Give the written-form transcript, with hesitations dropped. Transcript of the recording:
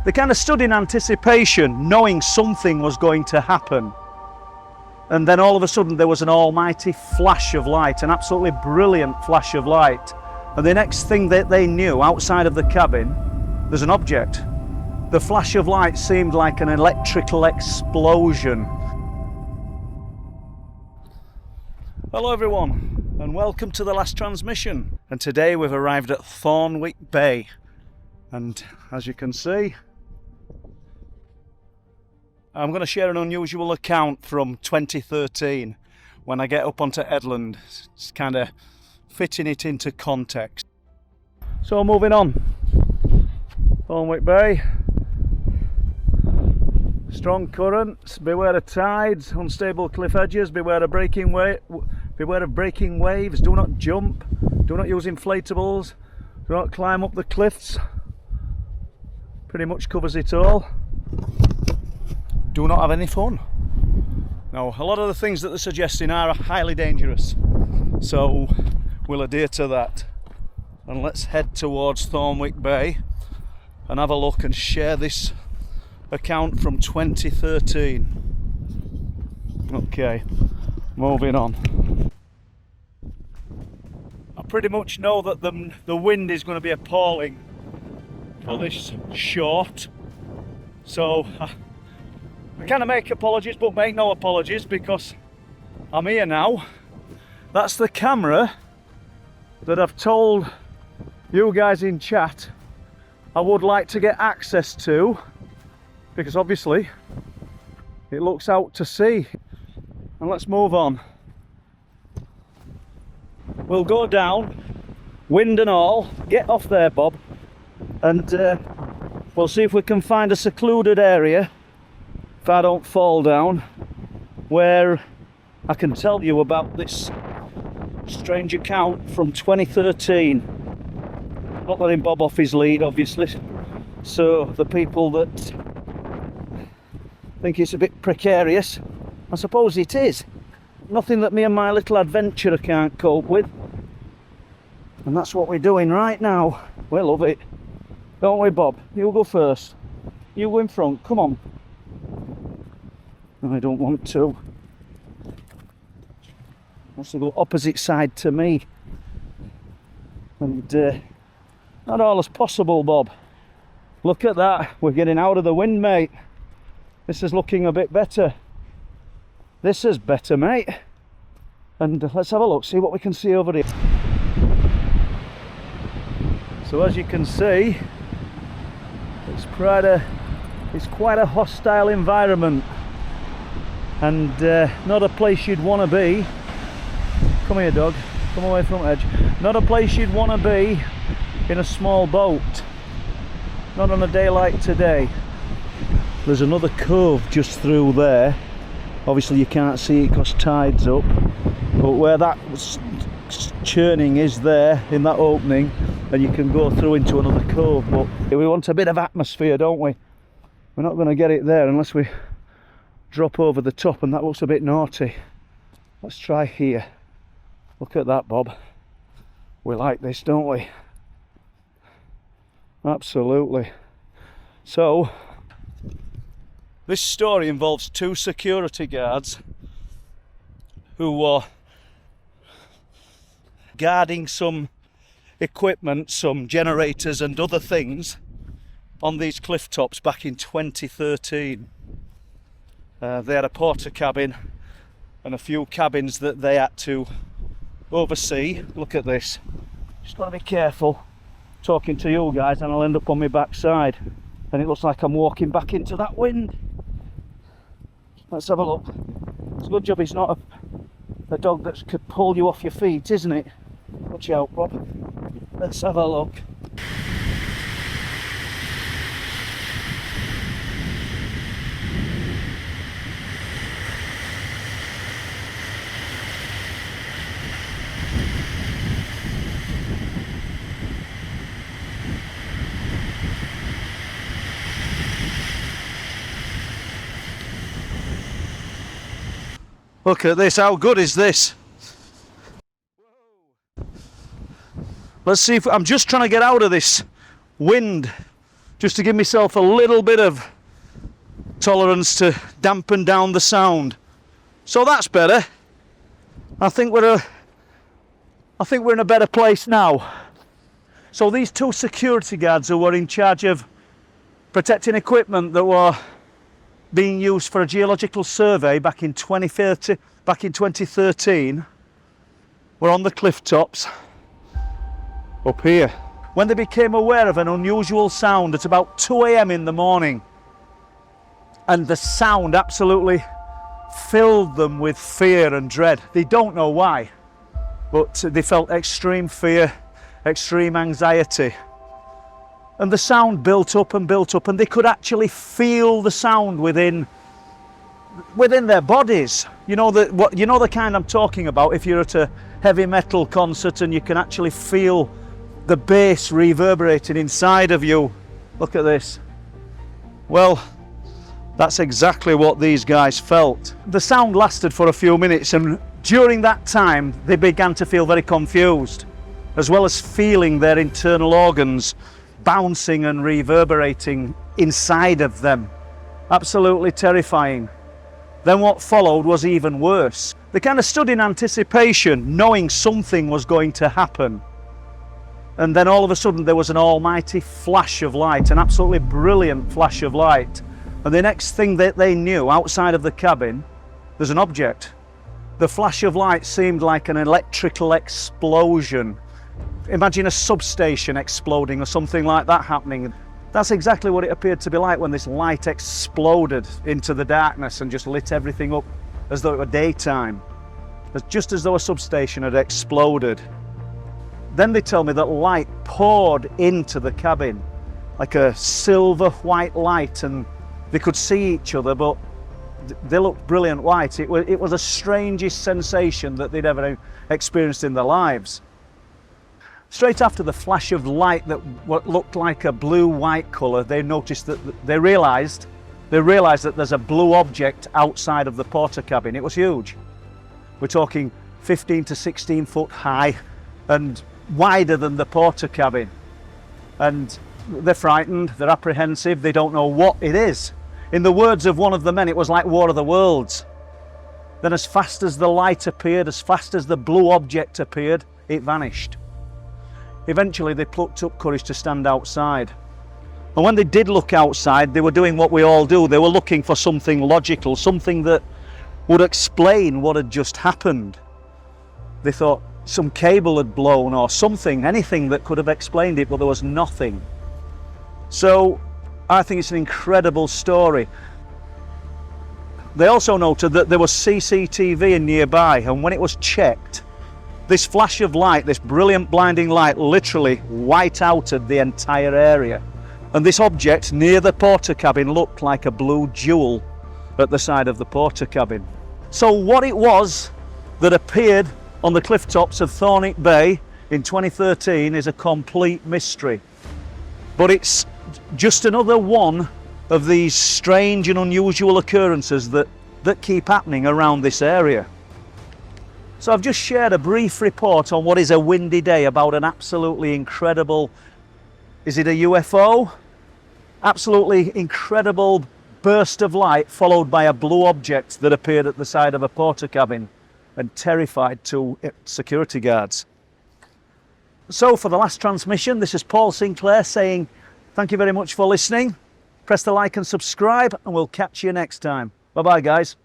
They kind of stood in anticipation, knowing something was going to happen. And then all of a sudden there was an almighty flash of light, an absolutely brilliant flash of light. And the next thing that they knew, outside of the cabin, there's an object. The flash of light seemed like an electrical explosion. Hello everyone, and welcome to the last transmission. And today we've arrived at Thorne Bay. And as you can see, I'm going to share an unusual account from 2013 when I get up onto Headland. It's kind of fitting it into context. So moving on, Thorne Bay. Strong currents, beware of tides, unstable cliff edges, beware of breaking waves, do not jump, do not use inflatables, do not climb up the cliffs. Pretty much covers it all. Do not have any fun. Now, a lot of the things that they're suggesting are highly dangerous, so we'll adhere to that. And let's head towards Thorne Bay and have a look and share this account from 2013. Okay, moving on. I pretty much know that the wind is going to be appalling for this short, so I kind of make apologies but make no apologies because I'm here now. That's the camera that I've told you guys in chat I would like to get access to, because obviously it looks out to sea. And let's move on. We'll go down, wind and all, get off there Bob, and we'll see if we can find a secluded area, if I don't fall down, where I can tell you about this strange account from 2013. Not letting Bob off his lead obviously, so the people that think it's a bit precarious, I suppose it is. Nothing that me and my little adventurer can't cope with. And that's what we're doing right now. We love it. Don't we, Bob? You go first. You go in front. Come on. I don't want to. Wants to go opposite side to me. And not all is possible, Bob. Look at that. We're getting out of the wind, mate. This is looking a bit better. This is better, mate. And let's have a look, see what we can see over here. So as you can see, it's quite a hostile environment, and not a place you'd want to be. Come here, dog. Come away from the edge. Not a place you'd want to be in a small boat. Not on a day like today. There's another cove just through there. Obviously you can't see it because tide's up, but where that churning is there in that opening, and you can go through into another cove. But we want a bit of atmosphere, don't we? We're not going to get it there unless we drop over the top, and that looks a bit naughty. Let's try here. Look at that, Bob. We like this, don't we? Absolutely. So this story involves two security guards who were guarding some equipment, some generators and other things on these cliff tops back in 2013. They had a porter cabin and a few cabins that they had to oversee. Look at this. Just got to be careful talking to you guys and I'll end up on my backside and it looks like I'm walking back into that wind. Let's have a look. It's a good job he's not a dog that could pull you off your feet, isn't it? Watch out, Bob. Let's have a look. Look at this, how good is this? Let's see if I'm just trying to get out of this wind just to give myself a little bit of tolerance to dampen down the sound. So that's better. I think we're in a better place now. So these two security guards who were in charge of protecting equipment that were being used for a geological survey back in 2013 were on the cliff tops up here when they became aware of an unusual sound at about 2 a.m. in the morning, and the sound absolutely filled them with fear and dread. They don't know why, but they felt extreme fear, extreme anxiety. And the sound built up and built up, and they could actually feel the sound within their bodies. You know the kind I'm talking about. If you're at a heavy metal concert and you can actually feel the bass reverberating inside of you. Look at this. Well, that's exactly what these guys felt. The sound lasted for a few minutes, and during that time they began to feel very confused, as well as feeling their internal organs bouncing and reverberating inside of them. Absolutely terrifying. Then what followed was even worse. They kind of stood in anticipation, knowing something was going to happen. And then all of a sudden there was an almighty flash of light, an absolutely brilliant flash of light. And the next thing that they knew, outside of the cabin, there's an object. The flash of light seemed like an electrical explosion. Imagine a substation exploding or something like that happening. That's exactly what it appeared to be like when this light exploded into the darkness and just lit everything up as though it were daytime. Just as though a substation had exploded. Then they tell me that light poured into the cabin, like a silver white light, and they could see each other, but they looked brilliant white. It was the strangest sensation that they'd ever experienced in their lives. Straight after the flash of light that what looked like a blue-white colour, they noticed that they realised that there's a blue object outside of the porter cabin. It was huge. We're talking 15 to 16 foot high and wider than the porter cabin. And they're frightened, they're apprehensive, they don't know what it is. In the words of one of the men, it was like War of the Worlds. Then as fast as the light appeared, as fast as the blue object appeared, it vanished. Eventually they plucked up courage to stand outside. And when they did look outside, they were doing what we all do. They were looking for something logical, something that would explain what had just happened. They thought some cable had blown or something, anything that could have explained it, but there was nothing. So I think it's an incredible story. They also noted that there was CCTV nearby, and when it was checked, this flash of light, this brilliant blinding light, literally white-outed the entire area. And this object near the porter cabin looked like a blue jewel at the side of the porter cabin. So what it was that appeared on the cliff tops of Thorne Bay in 2013 is a complete mystery. But it's just another one of these strange and unusual occurrences that keep happening around this area. So I've just shared a brief report on what is a windy day about an absolutely incredible, is it a UFO? Absolutely incredible burst of light followed by a blue object that appeared at the side of a porter cabin and terrified two security guards. So for the last transmission, this is Paul Sinclair saying thank you very much for listening. Press the like and subscribe, and we'll catch you next time. Bye bye guys.